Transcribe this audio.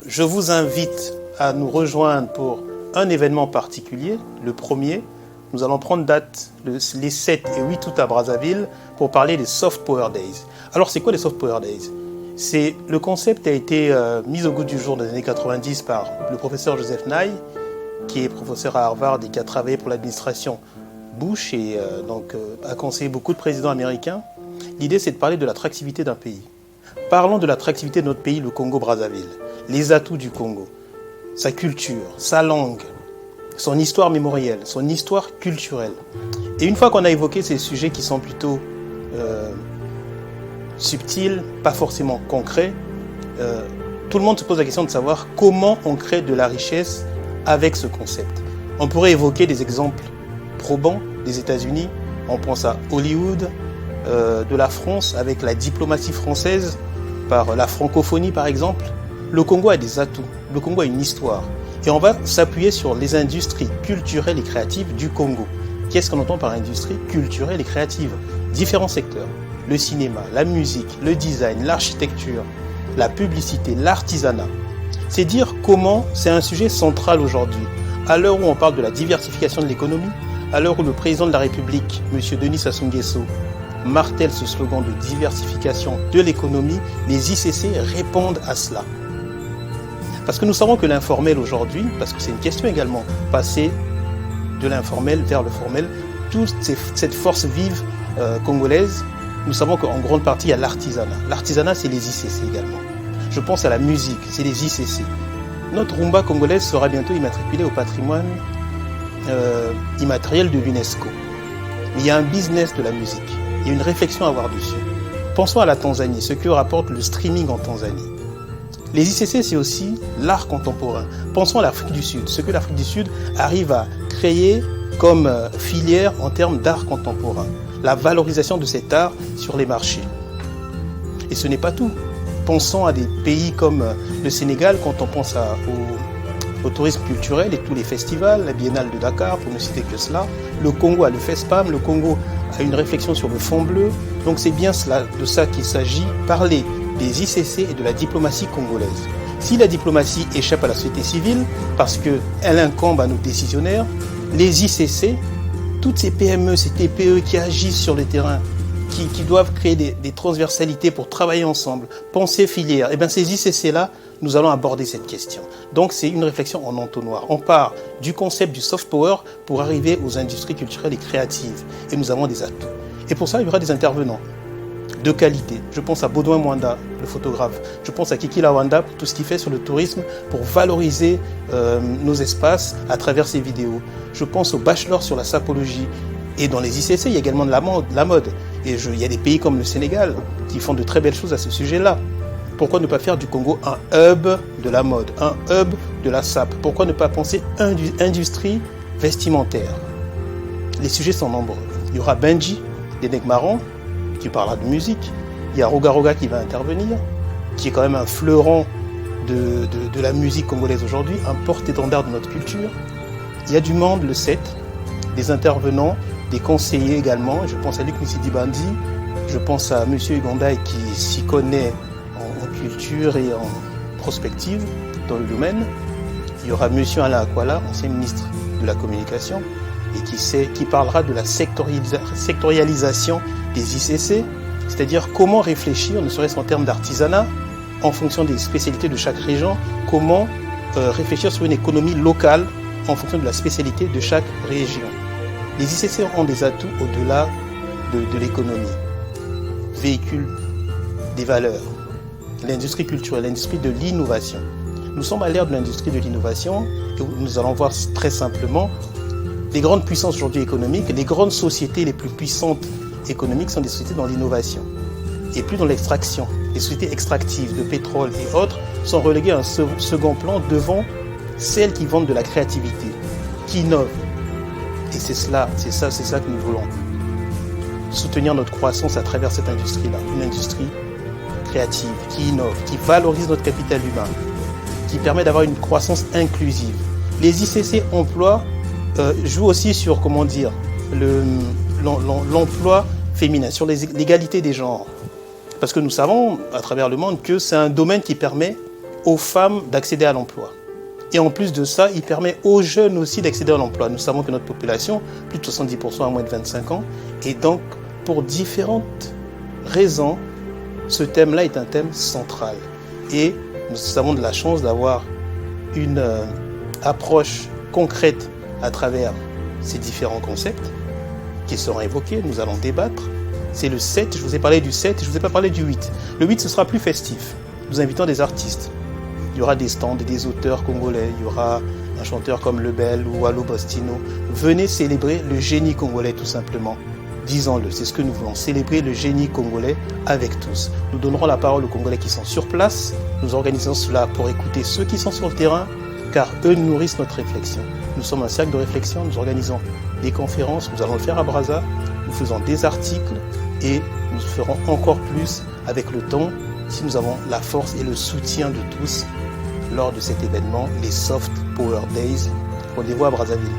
Je vous invite à nous rejoindre pour un événement particulier, le premier. Nous allons prendre date les 7 et 8 août à Brazzaville pour parler des Soft Power Days. Alors, c'est quoi les Soft Power Days ? Le concept a été mis au goût du jour dans les années 90 par le professeur Joseph Nye, qui est professeur à Harvard et qui a travaillé pour l'administration Bush et a conseillé beaucoup de présidents américains. L'idée, c'est de parler de l'attractivité d'un pays. Parlons de l'attractivité de notre pays, le Congo-Brazzaville. Les atouts du Congo, sa culture, sa langue, son histoire mémorielle, son histoire culturelle. Et une fois qu'on a évoqué ces sujets qui sont plutôt subtils, pas forcément concrets, tout le monde se pose la question de savoir comment on crée de la richesse avec ce concept. On pourrait évoquer des exemples probants des États-Unis, on pense à Hollywood, de la France avec la diplomatie française, par la francophonie par exemple. Le Congo a des atouts, le Congo a une histoire. Et on va s'appuyer sur les industries culturelles et créatives du Congo. Qu'est-ce qu'on entend par industrie culturelle et créative ? Différents secteurs. Le cinéma, la musique, le design, l'architecture, la publicité, l'artisanat. C'est dire comment c'est un sujet central aujourd'hui. À l'heure où on parle de la diversification de l'économie, à l'heure où le président de la République, M. Denis Sassou Nguesso, martèle ce slogan de diversification de l'économie, les ICC répondent à cela. Parce que nous savons que l'informel aujourd'hui, parce que c'est une question également, passer de l'informel vers le formel, toute cette force vive congolaise, nous savons qu'en grande partie, il y a l'artisanat. L'artisanat, c'est les ICC également. Je pense à la musique, c'est les ICC. Notre rumba congolaise sera bientôt immatriculée au patrimoine immatériel de l'UNESCO. Mais il y a un business de la musique, il y a une réflexion à avoir dessus. Pensons à la Tanzanie, ce que rapporte le streaming en Tanzanie. Les ICC, c'est aussi l'art contemporain. Pensons à l'Afrique du Sud, ce que l'Afrique du Sud arrive à créer comme filière en termes d'art contemporain. La valorisation de cet art sur les marchés. Et ce n'est pas tout. Pensons à des pays comme le Sénégal, quand on pense au tourisme culturel et tous les festivals, la Biennale de Dakar, pour ne citer que cela. Le Congo a le FESPAM, le Congo a une réflexion sur le fond bleu. Donc c'est bien de ça qu'il s'agit, parler des ICC et de la diplomatie congolaise. Si la diplomatie échappe à la société civile, parce qu'elle incombe à nos décisionnaires, les ICC, toutes ces PME, ces TPE qui agissent sur le terrain, qui doivent créer des transversalités pour travailler ensemble, penser filière, et bien ces ICC-là, nous allons aborder cette question. Donc c'est une réflexion en entonnoir. On part du concept du soft power pour arriver aux industries culturelles et créatives. Et nous avons des atouts. Et pour ça, il y aura des intervenants de qualité. Je pense à Baudouin Mwanda, le photographe. Je pense à Kiki Lawanda pour tout ce qu'il fait sur le tourisme, pour valoriser nos espaces à travers ses vidéos. Je pense au bachelor sur la sapologie. Et dans les ICC, il y a également de la mode. Et il y a des pays comme le Sénégal qui font de très belles choses à ce sujet-là. Pourquoi ne pas faire du Congo un hub de la mode, un hub de la sape ? Pourquoi ne pas penser industrie vestimentaire ? Les sujets sont nombreux. Il y aura Benji, des Negmarans, qui parlera de musique. Il y a Roga Roga qui va intervenir, qui est quand même un fleuron de la musique congolaise aujourd'hui, un porte-étendard de notre culture. Il y a du monde le 7, des intervenants, des conseillers également. Je pense à Luc Missidibandi, je pense à M. Ugandaï qui s'y connaît en culture et en prospective dans le domaine. Il y aura M. Alain Akwala, ancien ministre de la Communication, et qui parlera de la sectorialisation des ICC, c'est-à-dire comment réfléchir, ne serait-ce qu'en termes d'artisanat, en fonction des spécialités de chaque région, comment réfléchir sur une économie locale en fonction de la spécialité de chaque région. Les ICC ont des atouts au-delà de l'économie, véhiculent des valeurs, l'industrie culturelle, l'industrie de l'innovation. Nous sommes à l'ère de l'industrie de l'innovation et nous allons voir très simplement les grandes puissances aujourd'hui économiques, les grandes sociétés les plus puissantes économiques sont des sociétés dans l'innovation et plus dans l'extraction. Les sociétés extractives de pétrole et autres sont reléguées à un second plan devant celles qui vendent de la créativité, qui innovent. Et c'est ça que nous voulons. Soutenir notre croissance à travers cette industrie-là. Une industrie créative, qui innove, qui valorise notre capital humain, qui permet d'avoir une croissance inclusive. Les ICC emploient jouent aussi sur, l'emploi féminin, sur l'égalité des genres. Parce que nous savons, à travers le monde, que c'est un domaine qui permet aux femmes d'accéder à l'emploi. Et en plus de ça, il permet aux jeunes aussi d'accéder à l'emploi. Nous savons que notre population, plus de 70% a moins de 25 ans. Et donc, pour différentes raisons, ce thème-là est un thème central. Et nous avons de la chance d'avoir une approche concrète à travers ces différents concepts qui seront évoqués. Nous allons débattre. C'est le 7, je vous ai parlé du 7, je ne vous ai pas parlé du 8. Le 8, ce sera plus festif. Nous invitons des artistes. Il y aura des stands, des auteurs congolais, il y aura un chanteur comme Lebel ou Allo Bostino. Venez célébrer le génie congolais tout simplement. Disons-le, c'est ce que nous voulons, célébrer le génie congolais avec tous. Nous donnerons la parole aux Congolais qui sont sur place. Nous organisons cela pour écouter ceux qui sont sur le terrain, car eux nourrissent notre réflexion. Nous sommes un cercle de réflexion, nous organisons des conférences, nous allons le faire à Brazza, nous faisons des articles et nous ferons encore plus avec le temps si nous avons la force et le soutien de tous lors de cet événement, les Soft Power Days. Rendez-vous à Brazzaville.